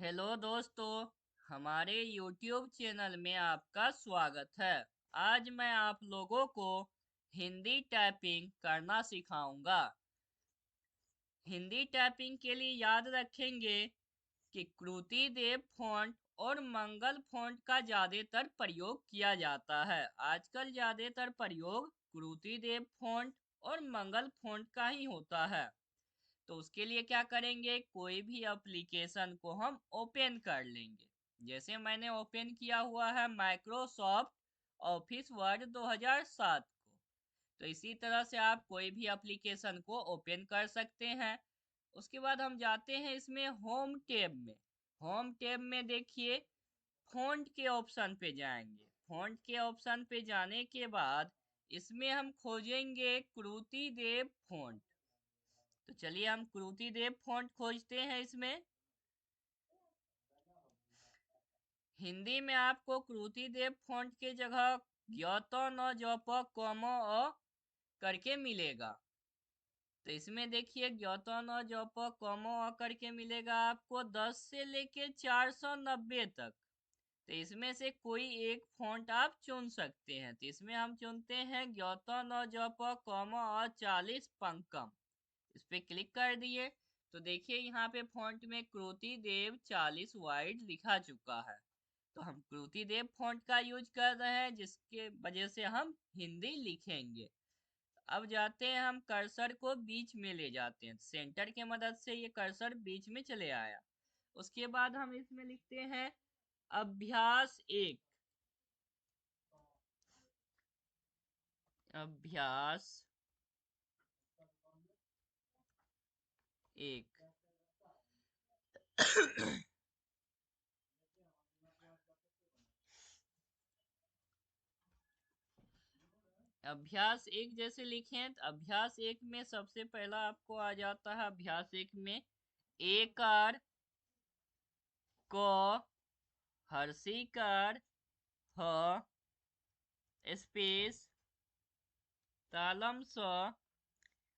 Hello दोस्तों, हमारे YouTube channel में आपका स्वागत है। आज मैं आप लोगों को हिंदी टाइपिंग करना सिखाऊंगा। हिंदी टाइपिंग के लिए याद रखेंगे कि कृति देव फॉन्ट और मंगल फॉन्ट का ज्यादातर प्रयोग किया जाता है। आजकल ज्यादातर प्रयोग कृति देव फॉन्ट और मंगल फॉन्ट का ही होता है। तो उसके लिए क्या करेंगे, कोई भी एप्लीकेशन को हम ओपन कर लेंगे। जैसे मैंने ओपन किया हुआ है माइक्रोसॉफ्ट ऑफिस वर्ड 2007 को, तो इसी तरह से आप कोई भी एप्लीकेशन को ओपन कर सकते हैं। उसके बाद हम जाते हैं इसमें होम टैब में। होम टैब में देखिए, फॉन्ट के ऑप्शन पे जाएंगे। फॉन्ट के ऑप्शन पे जाने के बाद इसमें हम खोजेंगे कृति देव फॉन्ट। तो चलिए हम कृति देव फॉन्ट खोजते हैं इसमें। हिंदी में आपको कृति देव फॉन्ट के जगह ज्ञात न जप कम अ करके मिलेगा। तो इसमें देखिए ज्ञात न जप कम अ करके मिलेगा आपको 10 से लेके 490 तक। तो इसमें से कोई एक फॉन्ट आप चुन सकते हैं। तो इसमें हम चुनते हैं ज्ञात न जप कम अ 40 पंकम। इस पे क्लिक कर दिए तो देखिए यहाँ पे फॉन्ट में कृति देव 40 वाइड लिखा चुका है। तो हम कृति देव फॉन्ट का यूज कर रहे हैं, जिसके वजह से हम हिंदी लिखेंगे। अब जाते हैं, हम कर्सर को बीच में ले जाते हैं। सेंटर के मदद से ये कर्सर बीच में चले आया। उसके बाद हम इसमें लिखते हैं अभ्यास एक। अभ्यास एक। अभ्यास एक जैसे लिखें तो अभ्यास एक में सबसे पहला आपको आ जाता है अभ्यास एक में एकार, क, हर्षिकार, ह, स्पेस, तालम स,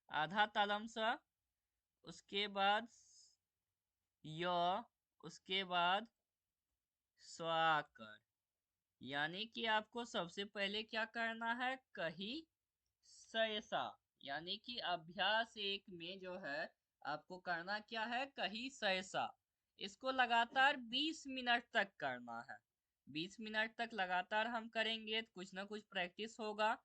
आधा तालम स, उसके बाद य, उसके बाद स्वाकर। यानी कि आपको सबसे पहले क्या करना है, कही सैसा। यानी कि अभ्यास एक में जो है आपको करना क्या है, कही सैसा। इसको लगातार 20 मिनट तक करना है। 20 मिनट तक लगातार हम करेंगे तो कुछ ना कुछ प्रैक्टिस होगा।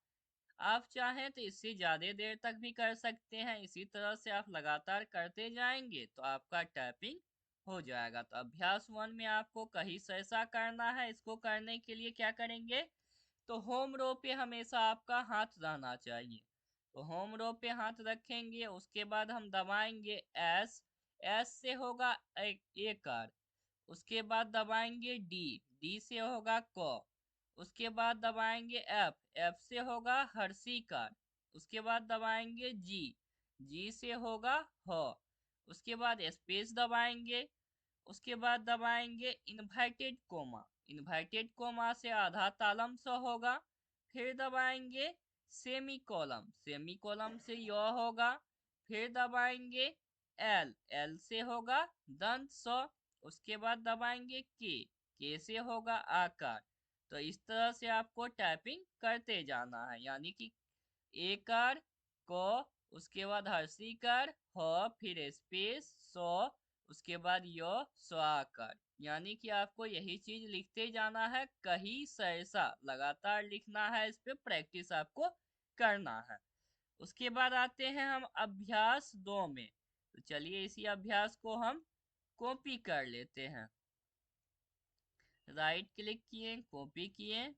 आप चाहें तो इससे ज्यादा देर तक भी कर सकते हैं। इसी तरह से आप लगातार करते जाएंगे तो आपका टाइपिंग हो जाएगा। तो अभ्यास वन में आपको कहीं से ऐसा करना है। इसको करने के लिए क्या करेंगे, तो होम रो पे हमेशा आपका हाथ रहना चाहिए। तो होम रो पे हाथ रखेंगे, उसके बाद हम दबाएंगे एस। एस से होगा एकर। उसके बाद दबाएंगे डी। डी से होगा क। उसके बाद दबाएंगे एफ। एफ से होगा हर्षिकार। उसके बाद दबाएंगे जी। जी से होगा ह। उसके बाद स्पेस दबाएंगे। उसके बाद दबाएंगे इन्वर्टेड कोमा। इन्वर्टेड कोमा से आधा तालम स होगा। फिर दबाएंगे सेमी कॉलम। सेमी कॉलम से य होगा। फिर दबाएंगे एल। एल से होगा दंत स। उसके बाद दबाएंगे के से होगा आकार। तो इस तरह से आपको टाइपिंग करते जाना है। यानी कि एकार, क, उसके बाद हर्षिकार, ह, फिर स्पेस, स, उसके बाद य, स्वाकार। यानी कि आपको यही चीज लिखते जाना है, कहीं सैसा लगातार लिखना है। इस पे प्रैक्टिस आपको करना है। उसके बाद आते हैं हम अभ्यास दो में। तो चलिए इसी अभ्यास को हम कॉपी कर लेते हैं। राइट क्लिक किए, कॉपी किए।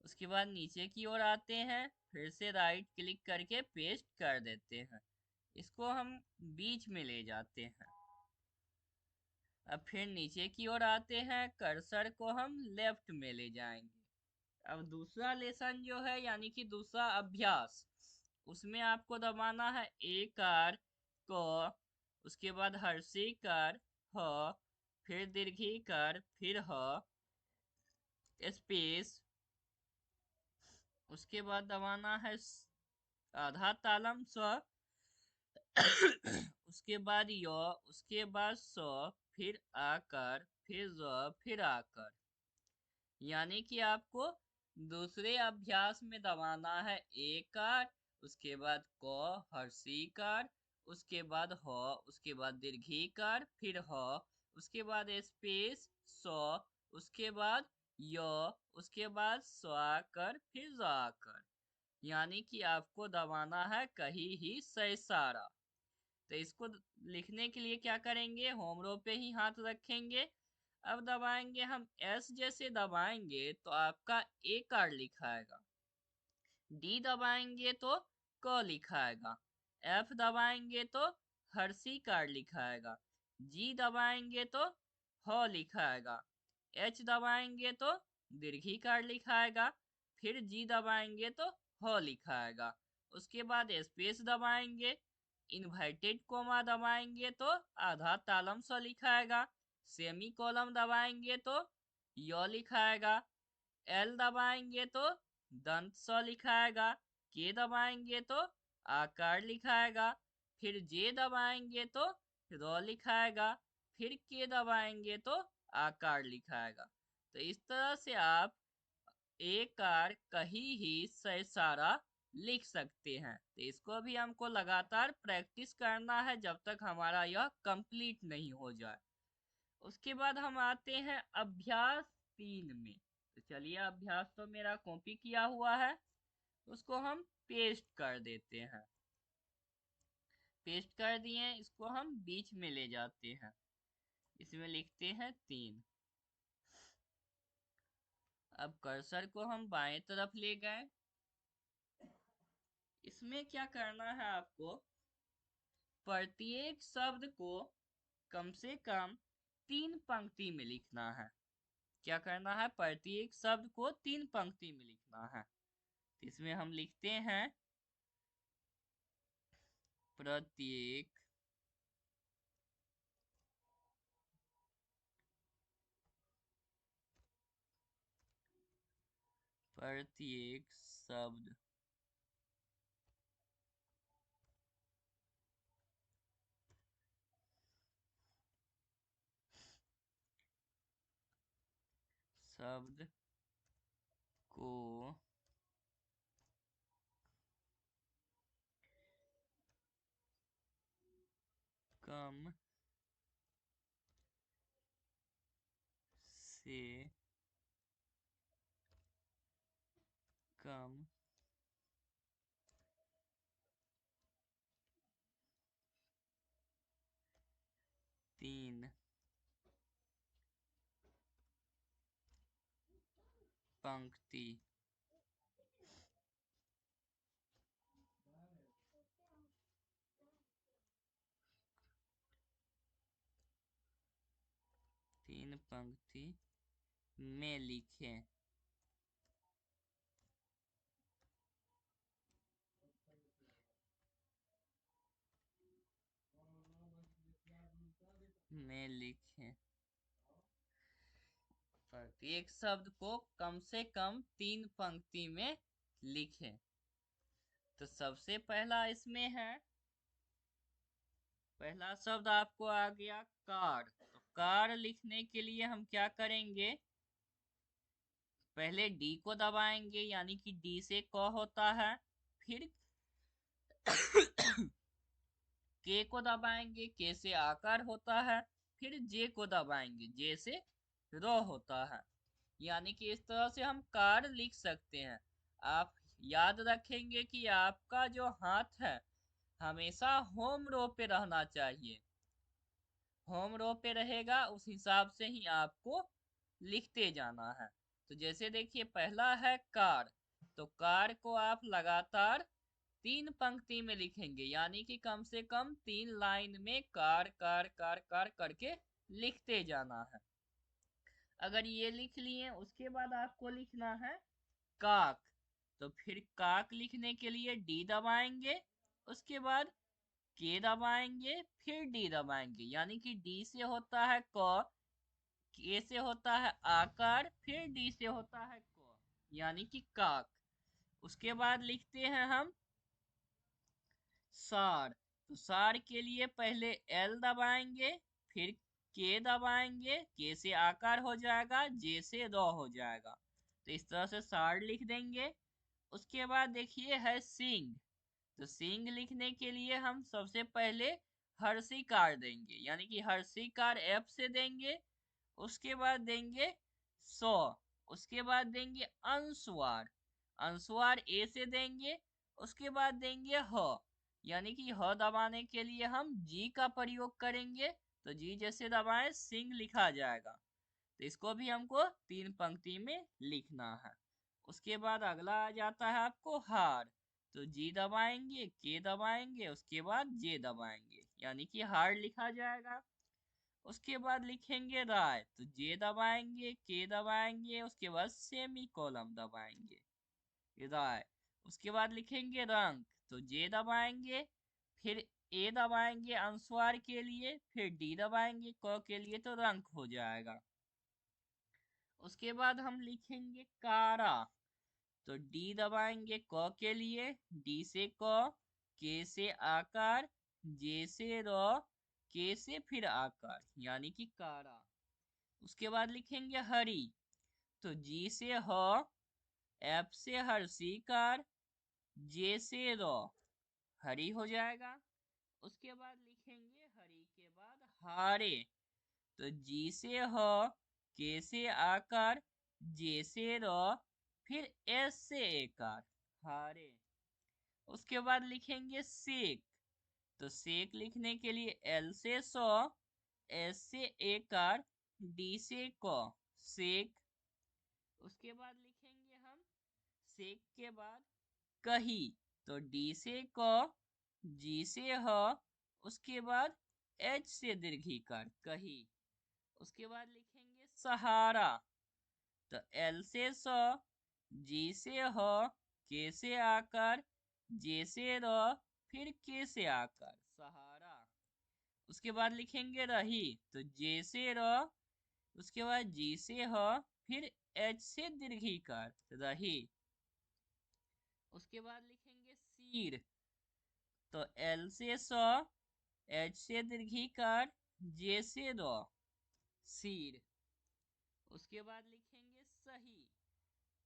उसके बाद नीचे की ओर आते हैं, फिर से राइट क्लिक करके पेस्ट कर देते हैं। इसको हम बीच में ले जाते हैं। अब फिर नीचे की ओर आते हैं, कर्सर को हम लेफ्ट में ले जाएंगे। अब दूसरा लेसन जो है, यानी कि दूसरा अभ्यास, उसमें आपको दबाना है एकार, क, उसके बाद हर्षिकार, ह, फिर दीर्घिकार, फिर ह, स्पेस। उसके बाद दबाना है आधा तालम स। उसके बाद य, उसके बाद स, फिर आकर, फिर ज, फिर आकर। यानी कि आपको दूसरे अभ्यास में दबाना है ए कार, उसके बाद क, हर्षी कार, उसके बाद ह, उसके बाद दीर्घी कार, फिर ह, उसके बाद स्पेस स, उसके बाद य, उसके बाद स्वाकर, फिर जाकर। यानी कि आपको दबाना है कहीं ही सैसारा। तो इसको लिखने के लिए क्या करेंगे, होम रो पे ही हाथ रखेंगे। अब दबाएंगे हम एस, जैसे दबाएंगे तो आपका ए कार्ड लिखाएगा। डी दबाएंगे तो क लिखाएगा। एफ दबाएंगे तो हर्षी कार्ड लिखाएगा। जी दबाएंगे तो ह लिखाएगा। एच दबाएंगे तो दीर्घी कार्ड लिखाएगा। फिर जी दबाएंगे तो ह लिखाएगा। उसके बाद स्पेस दबाएंगे, इन्वर्टेड कोमा दबाएंगे तो आधा तालम स लिखाएगा। सेमी कॉलम दबाएंगे तो य लिखाएगा। एल दबाएंगे तो दंत स लिखाएगा। के दबाएंगे तो आकार लिखाएगा। फिर जे दबाएंगे तो र लिखाएगा। फिर के दबाएंगे तो आकार लिखाएगा। तो इस तरह से आप एक कार कहीं ही सैसारा लिख सकते हैं। तो इसको भी हमको लगातार प्रैक्टिस करना है जब तक हमारा यह कंप्लीट नहीं हो जाए। उसके बाद हम आते हैं अभ्यास 3 में। तो चलिए, अभ्यास तो मेरा कॉपी किया हुआ है, उसको हम पेस्ट कर देते हैं। पेस्ट कर दिए, इसको हम बीच में ले जाते हैं। इसमें लिखते हैं 3। अब कर्सर को हम बाएं तरफ ले गए। इसमें क्या करना है आपको, प्रत्येक शब्द को कम से कम 3 पंक्ति में लिखना है। क्या करना है, प्रत्येक शब्द को 3 पंक्ति में लिखना है। इसमें हम लिखते हैं प्रत्येक प्रत्येक शब्द शब्द को कम से कम तीन पंक्ति में लिखें। में लिखें प्रत्येक शब्द को कम से कम 3 पंक्ति में लिखें। तो सबसे पहला इसमें है, पहला शब्द आपको आ गया कार। तो कार लिखने के लिए हम क्या करेंगे, पहले डी को दबाएंगे, यानी कि डी से क होता है। फिर के को दबाएंगे, के से आकार होता है। फिर जे को दबाएंगे, जे से रो होता है। यानी कि इस तरह से हम कार लिख सकते हैं। आप याद रखेंगे कि आपका जो हाथ है हमेशा होम रो पे रहना चाहिए। होम रो पे रहेगा, उस हिसाब से ही आपको लिखते जाना है। तो जैसे देखिए, पहला है कार। तो कार को आप लगातार 3 पंक्ति में लिखेंगे, यानी कि कम से कम 3 लाइन में कार कार कार कार करके लिखते जाना है। अगर ये लिख लिए, उसके बाद आपको लिखना है काक। तो फिर काक लिखने के लिए डी दबाएंगे, उसके बाद के दबाएंगे, फिर डी दबाएंगे। यानी कि डी से होता है क, के से होता है आकार, फिर डी से होता है क, यानी कि काक। उसके बाद लिखते हैं हम सार। तो सार के लिए पहले एल दबाएंगे, फिर के दबाएंगे, के से आकार हो जाएगा, जे से र हो जाएगा। तो इस तरह से सार लिख देंगे। उसके बाद देखिए है सिंह। तो सिंह लिखने के लिए हम सबसे पहले हर्षिकार देंगे, यानी कि हर्षिकार एफ से देंगे। उसके बाद देंगे सौ। उसके बाद देंगे अनुस्वार, अनुस्वार ए से देंगे। उसके बाद देंगे ह, यानी कि ह दबाने के लिए हम जी का प्रयोग करेंगे। तो जी जैसे दबाएं सिंह लिखा जाएगा। तो इसको भी हमको 3 पंक्ति में लिखना है। उसके बाद अगला आ जाता है आपको हार। तो जी दबाएंगे, के दबाएंगे, उसके बाद जे दबाएंगे, यानी कि हार लिखा जाएगा। उसके बाद लिखेंगे राय। तो जे दबाएंगे, के दबाएंगे, उसके बाद सेमी कॉलम दबाएंगे, राय। उसके बाद लिखेंगे रंग। तो जे दबाएंगे, फिर ए दबाएंगे अनुस्वार के लिए, फिर डी दबाएंगे क के लिए, तो रंक हो जाएगा। उसके बाद हम लिखेंगे कारा। तो डी दबाएंगे क के लिए, डी से क, के से आकार, जे से र, के से फिर आकार, यानी कि कारा। उसके बाद लिखेंगे हरी। तो जी से ह, एफ से हर्षिकार, जे से र, हरी हो जाएगा। उसके बाद लिखेंगे हरी के बाद हारे। तो जी से ह, के से आकार, जे से र, फिर एस से एकार, हारे। उसके बाद लिखेंगे सेक। तो सेक लिखने के लिए एल से सौ, एस से एकार, डी से क, सेक। उसके बाद लिखेंगे हम सेक के बाद कही। तो डी से क, जी से ह, उसके बाद एच से दीर्घिकार, कही। उसके बाद लिखेंगे सहारा। तो एल से स, जी से ह, के से आकार, जे से र, फिर के से आकार, सहारा। उसके बाद लिखेंगे रही। तो जे से र, उसके बाद जी से ह, फिर एच से दीर्घिकार, रही। उसके बाद लिखेंगे सीर। तो एल से स, एच से दीर्घिकार, जे से र, सीर। उसके बाद लिखेंगे सही।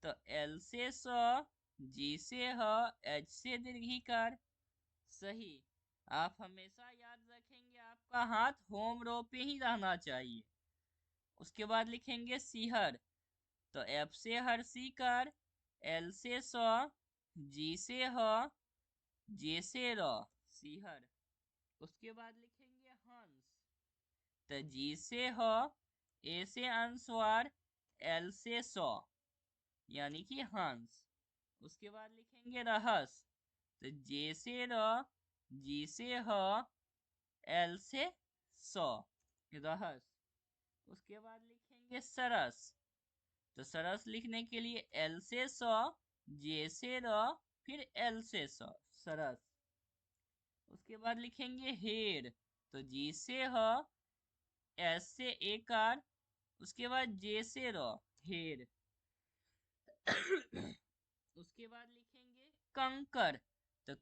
तो एल से स, जी से ह, एच से दीर्घिकार, सही। आप हमेशा याद रखेंगे आपका हाथ होम रो पे ही रहना चाहिए। उसके बाद लिखेंगे सिहर। तो एफ से हर्षिकार, एल से स, जी से ह, जे से र, सिहर। उसके बाद लिखेंगे हंस। तो जी से ह, ए से अनुस्वार, एल से सौ, यानी कि हंस। उसके बाद लिखेंगे रहस। तो जे से र, जी से ह, एल से सौ, रहस। उसके बाद लिखेंगे सरस। तो सरस लिखने के लिए एल से सौ, जे से र, फिर एल से सौ, सरस। उसके बाद लिखेंगे हेर। तो जी से ह, एस से एकार, उसके बाद जे से र, हेर। उसके बाद लिखेंगे कंकर। तो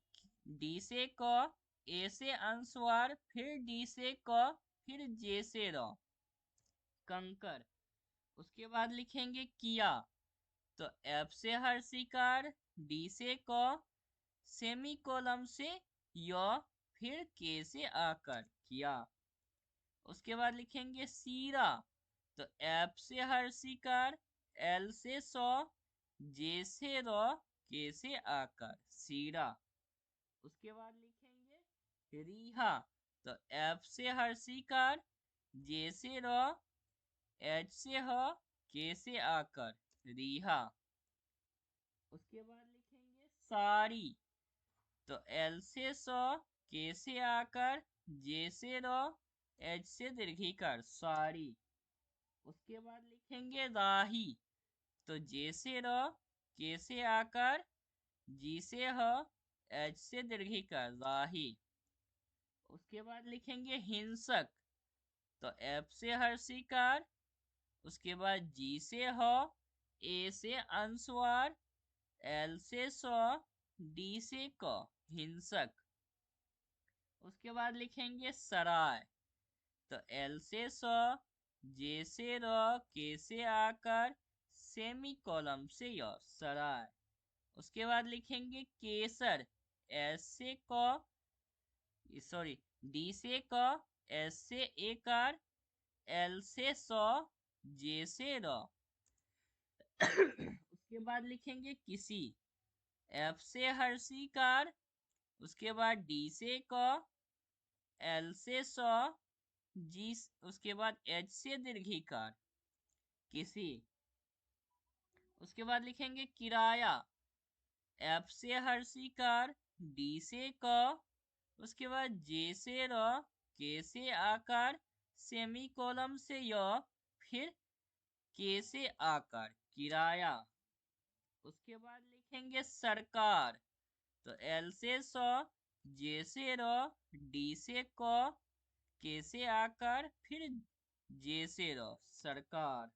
डी से क, ए से अनुस्वार, फिर डी से क, फिर जे से र, कंकर। उसके बाद लिखेंगे किया। तो एफ से हर्षिकार, डी से क, सेमी कोलम से य, फिर के से आकर, किया। उसके बाद लिखेंगे सीरा। तो एफ से हर्षिकार, एल से सौ, जे से र, के से आकर, सीरा। उसके बाद लिखेंगे रिहा। तो एफ से हर्षिकार, जे से र, एच से ह, के से आकर, रिहा। उसके बाद लिखेंगे सारी। तो एल से सौ, के से आकर, जे से र, एच से दीर्घिकार, सारी। उसके बाद लिखेंगे राही। तो जे से र, के से आकर, जी से ह, एच से दीर्घिकार, राही। उसके बाद लिखेंगे हिंसक। तो एफ से हर्षिकार, उसके बाद जी से ह, ए से अनुस्वार, एल से सौ, डी से क, हिंसक। उसके बाद लिखेंगे सराय, तो एल से स, जे से र, के से आकर, सेमी कॉलम से य, सराय। उसके बाद लिखेंगे केसर, एस से क, सॉरी डी से क, एस से एकार, एल से सौ, जे से र। उसके बाद लिखेंगे किसी, एफ से हर्षिकार, उसके बाद डी से क, एल से सौ, जी, उसके बाद एच से दीर्घिकार, किसी। उसके बाद लिखेंगे किराया, एफ से हर्षिकार, डी से क, उसके बाद जे से र, के से आकार, सेमी कॉलम से य, फिर के से आकार, किराया। उसके बाद लिखेंगे सरकार, तो एल से स, जे से र, डी से क, के से आकार, फिर जे से र, सरकार।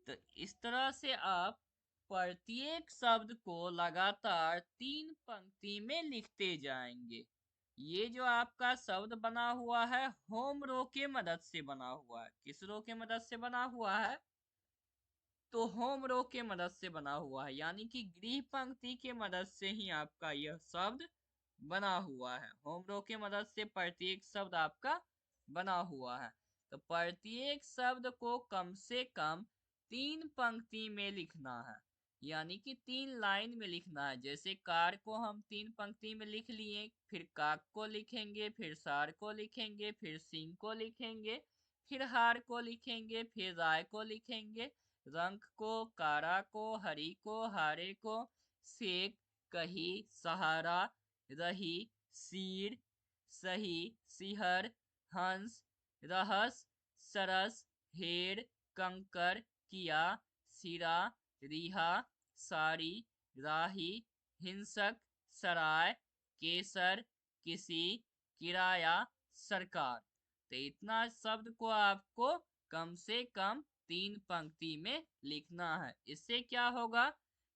तो इस तरह से आप प्रत्येक शब्द को लगातार 3 पंक्ति में लिखते जाएंगे। ये जो आपका शब्द बना हुआ है होम रो के मदद से बना हुआ है। किस रो के मदद से बना हुआ है? तो होम रो के मदद से बना हुआ है, यानी कि गृह पंक्ति के मदद से ही आपका यह शब्द बना हुआ है। होम रो के मदद से प्रत्येक शब्द आपका बना हुआ है। तो प्रत्येक शब्द को कम से कम 3 पंक्ति में लिखना है, यानी कि 3 लाइन में लिखना है। जैसे कार को हम 3 पंक्ति में लिख लिए, फिर काक को लिखेंगे, फिर सार को लिखेंगे, फिर सिंह को लिखेंगे, फिर हार को लिखेंगे, फिर राय को लिखेंगे, रंक को, कारा को, हरी को, हारे को, सेक, कही, सहारा, रही, सीर, सही, सिहर, हंस, रहस, सरस, हेड़, कंकर, किया, सिरा, रिहा, सारी, राही, हिंसक, सराय, केसर, किसी, किराया, सरकार। तो इतना शब्द को आपको कम से कम 3 पंक्ति में लिखना है। इससे क्या होगा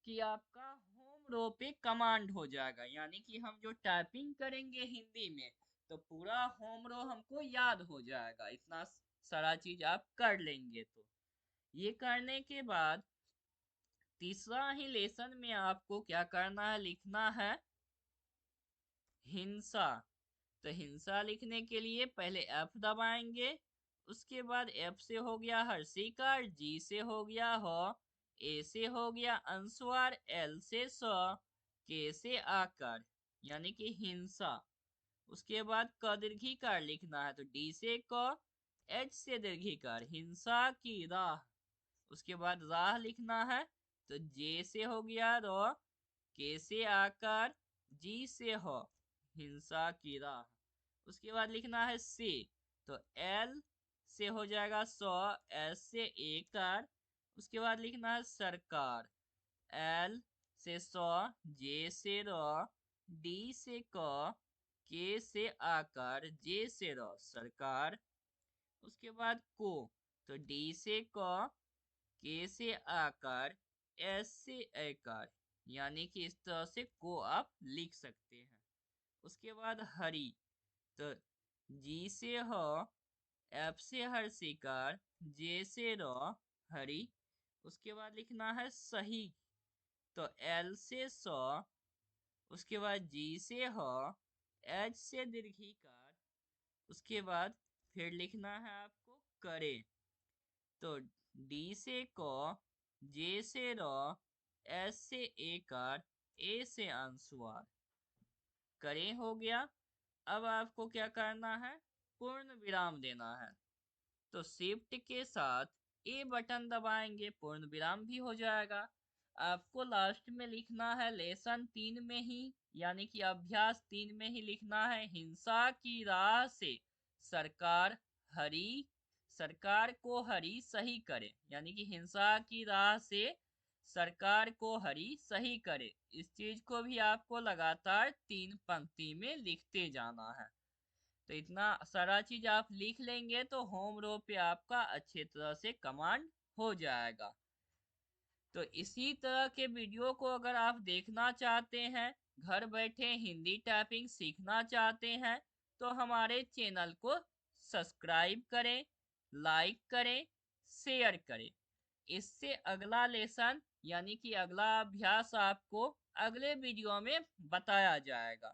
कि आपका होम रो पे कमांड हो जाएगा, यानी कि हम जो टाइपिंग करेंगे हिंदी में तो पूरा होम रो हमको याद हो जाएगा। इतना सारा चीज आप कर लेंगे तो ये करने के बाद तीसरा ही लेसन में आपको क्या करना है, लिखना है हिंसा। तो हिंसा लिखने के लिए पहले एफ दबाएंगे, उसके बाद एफ से हो गया हर्षिकार, जी से हो गया हो, ए से हो गया अनुस्वार, एल से स, के से आकार, यानी कि हिंसा। उसके बाद क दीर्घिकार लिखना है, तो डी से क, एच से दीर्घिकार, हिंसा की राह। उसके बाद राह लिखना है, तो जे से हो गया रो, के से आकार, जी से हो, हिंसा की राह। उसके बाद लिखना है से, तो एल से हो जाएगा सौ, एस से एकार। उसके बाद लिखना है सरकार, एल से सौ, जे से रो, डी से क, के से आकार, जे से रो, सरकार। उसके बाद को, तो डी से क, के से आकार, एस से आकार, यानी कि इस तरह से को आप लिख सकते हैं। उसके बाद हरी, तो जी से हो, एफ से हर्षिकार, जे से रो, हरी। उसके बाद लिखना है सही, तो एल से सौ, उसके बाद जी से हो, एच से दीर्घिकार। उसके बाद फिर लिखना है आपको करे, तो डी से को, जे से रो, एस से एकार, ए से अनुस्वार, करे हो गया। अब आपको क्या करना है, पूर्ण विराम देना है। तो शिफ्ट के साथ ए बटन दबाएंगे, पूर्ण विराम भी हो जाएगा। आपको लास्ट में लिखना है लेसन 3 में ही, यानी कि अभ्यास 3 में ही लिखना है, हिंसा की राह से सरकार हरी, सरकार को हरी सही करे, यानी कि हिंसा की राह से सरकार को हरी सही करे। इस चीज को भी आपको लगातार 3 पंक्ति में लिखते जाना है। तो इतना सारा चीज आप लिख लेंगे तो होम रो पे आपका अच्छे तरह से कमांड हो जाएगा। तो इसी तरह के वीडियो को अगर आप देखना चाहते हैं घर बैठे हिंदी टाइपिंग सीखना चाहते हैं तो हमारे चैनल को सब्सक्राइब करें, लाइक करें, शेयर करें। इससे अगला लेसन यानी कि अगला अभ्यास आपको अगले वीडियो में बताया जाएगा।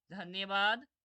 धन्यवाद।